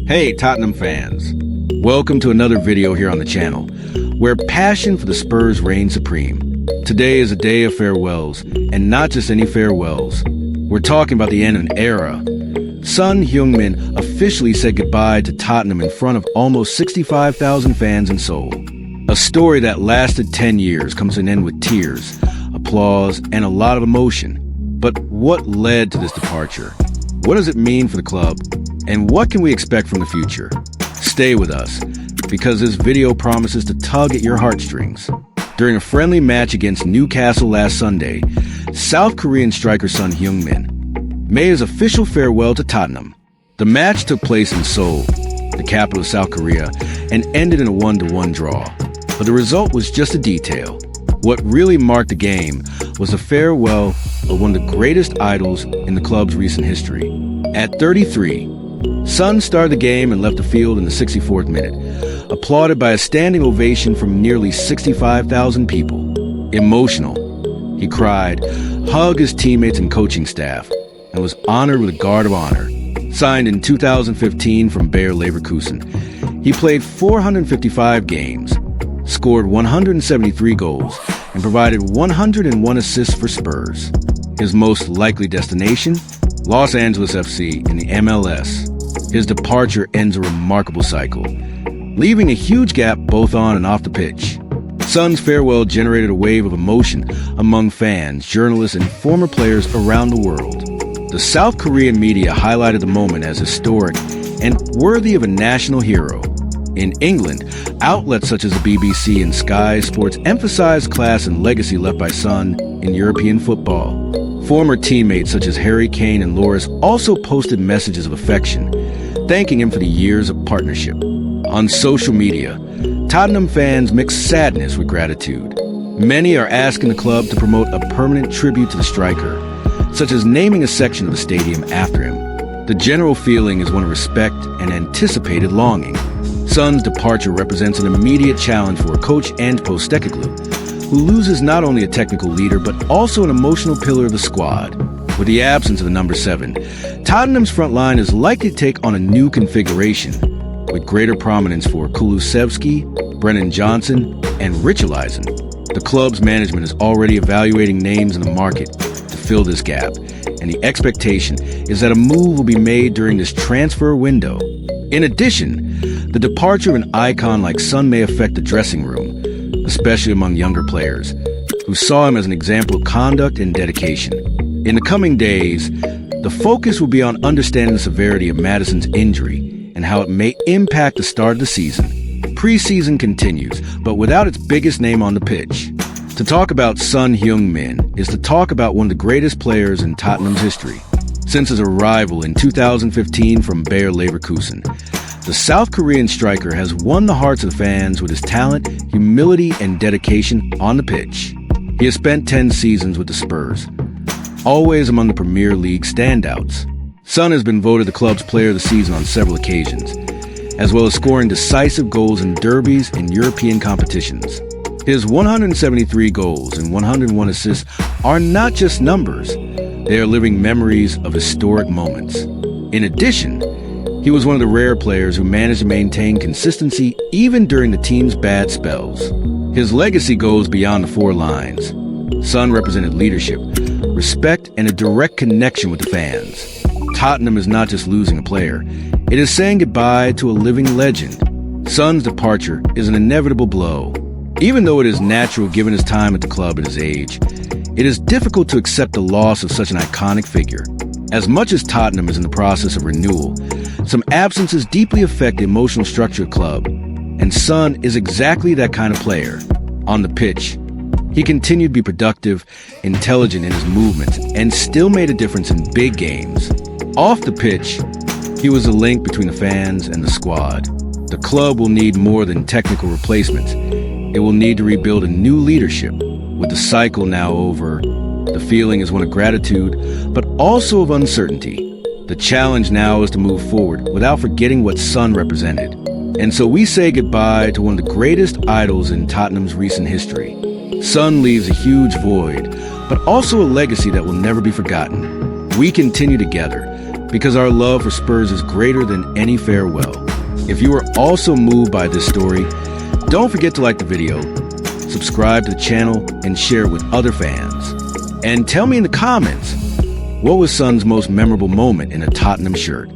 Hey Tottenham fans, welcome to another video here on the channel, where passion for the Spurs reigns supreme. Today is a day of farewells, and not just any farewells. We're talking about the end of an era. Son Heung-min officially said goodbye to Tottenham in front of almost 65,000 fans in Seoul. A story that lasted 10 years comes to an end with tears, applause, and a lot of emotion. But what led to this departure? What does it mean for the club? And what can we expect from the future? Stay with us, because this video promises to tug at your heartstrings. During a friendly match against Newcastle last Sunday, South Korean striker Son Heung-min made his official farewell to Tottenham. The match took place in Seoul, the capital of South Korea, and ended in a 1-1 draw. But the result was just a detail. What really marked the game was the farewell of one of the greatest idols in the club's recent history. At 33, Son started the game and left the field in the 64th minute, applauded by a standing ovation from nearly 65,000 people. Emotional, he cried, hugged his teammates and coaching staff, and was honored with a guard of honor. Signed in 2015 from Bayer Leverkusen, he played 455 games, scored 173 goals, and provided 101 assists for Spurs. His most likely destination? Los Angeles FC in the MLS. His departure ends a remarkable cycle, leaving a huge gap both on and off the pitch. Son's farewell generated a wave of emotion among fans, journalists, and former players around the world. The South Korean media highlighted the moment as historic and worthy of a national hero. In England, outlets such as the BBC and Sky Sports emphasized class and legacy left by Son in European football. Former teammates such as Harry Kane and Loris also posted messages of affection, thanking him for the years of partnership. On social media, Tottenham fans mixed sadness with gratitude. Many are asking the club to promote a permanent tribute to the striker, such as naming a section of the stadium after him. The general feeling is one of respect and anticipated longing. Son's departure represents an immediate challenge for coach Ange Postecoglou, who loses not only a technical leader but also an emotional pillar of the squad. With the absence of the number 7, Tottenham's front line is likely to take on a new configuration, with greater prominence for Kulusevski, Brennan Johnson, and Richarlison. The club's management is already evaluating names in the market to fill this gap, and the expectation is that a move will be made during this transfer window. In addition, the departure of an icon like Son may affect the dressing room, especially among younger players, who saw him as an example of conduct and dedication. In the coming days, the focus will be on understanding the severity of Maddison's injury and how it may impact the start of the season. Preseason continues, but without its biggest name on the pitch. To talk about Son Heung-min is to talk about one of the greatest players in Tottenham's history. Since his arrival in 2015 from Bayer Leverkusen, the South Korean striker has won the hearts of the fans with his talent, humility, and dedication on the pitch. He has spent 10 seasons with the Spurs, always among the Premier League standouts. Son has been voted the club's player of the season on several occasions, as well as scoring decisive goals in derbies and European competitions. His 173 goals and 101 assists are not just numbers, they are living memories of historic moments. In addition, he was one of the rare players who managed to maintain consistency even during the team's bad spells. His legacy goes beyond the four lines. Son represented leadership, respect, and a direct connection with the fans. Tottenham is not just losing a player, it is saying goodbye to a living legend. Son's departure is an inevitable blow. Even though it is natural given his time at the club at his age, it is difficult to accept the loss of such an iconic figure. As much as Tottenham is in the process of renewal, some absences deeply affect the emotional structure of the club, and Son is exactly that kind of player. On the pitch, he continued to be productive, intelligent in his movements, and still made a difference in big games. Off the pitch, he was a link between the fans and the squad. The club will need more than technical replacements. It will need to rebuild a new leadership. With the cycle now over, the feeling is one of gratitude, but also of uncertainty. The challenge now is to move forward without forgetting what Son represented. And so we say goodbye to one of the greatest idols in Tottenham's recent history. Son leaves a huge void, but also a legacy that will never be forgotten. We continue together, because our love for Spurs is greater than any farewell. If you are also moved by this story, don't forget to like the video, subscribe to the channel, and share it with other fans. And tell me in the comments, what was Son's most memorable moment in a Tottenham shirt?